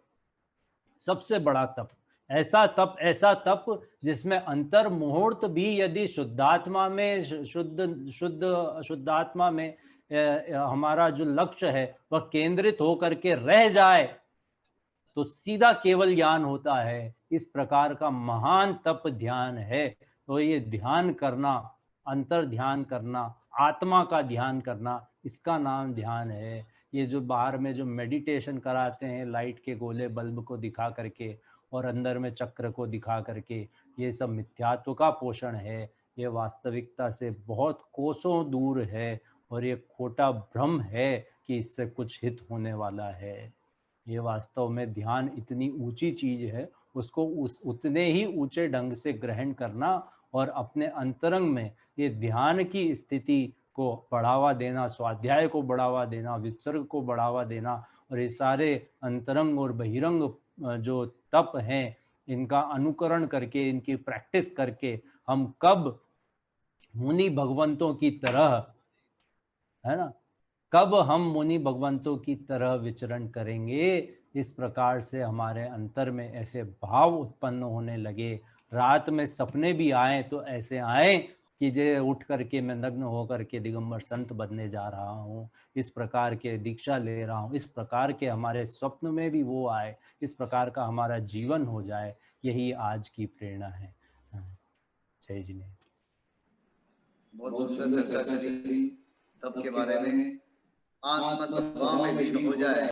सबसे बड़ा तप। ऐसा तप जिसमें अंतर मुहूर्त भी यदि शुद्धात्मा में, शुद्धात्मा में हमारा जो लक्ष्य है वह केंद्रित होकर के रह जाए तो सीधा केवल ज्ञान होता है। इस प्रकार का महान तप ध्यान है। तो ये ध्यान करना, अंतर ध्यान करना, आत्मा का ध्यान करना, इसका नाम ध्यान है। ये जो बाहर में जो मेडिटेशन कराते हैं, लाइट के गोले बल्ब को दिखा करके और अंदर में चक्र को दिखा करके, ये सब मिथ्यात्व का पोषण है। ये वास्तविकता से बहुत कोसों दूर है और ये खोटा भ्रम है कि इससे कुछ हित होने वाला है। ये वास्तव में ध्यान इतनी ऊंची चीज है, उसको उतने ही ऊंचे ढंग से ग्रहण करना और अपने अंतरंग में ये ध्यान की स्थिति को बढ़ावा देना, स्वाध्याय को बढ़ावा देना, विसर्ग को बढ़ावा देना, और ये सारे अंतरंग और बहिरंग जो तप हैं, इनका अनुकरण करके, इनकी प्रैक्टिस करके हम कब मुनि भगवंतों की तरह, है ना, कब हम मुनि भगवंतों की तरह विचरण करेंगे। इस प्रकार से हमारे अंतर में ऐसे भाव उत्पन्न होने लगे, रात में सपने भी आए तो ऐसे आए कि जे उठ करके मैं नग्न होकर के दिगंबर संत बनने जा रहा हूँ, इस प्रकार के दीक्षा ले रहा हूँ, इस प्रकार के हमारे स्वप्न में भी वो आए, इस प्रकार का हमारा जीवन हो जाए। यही आज की प्रेरणा है। जय जी ने। बहुत सुंदर चर्चा चली तप के बारे में। आत्मा सद्भाव में लीन हो जाए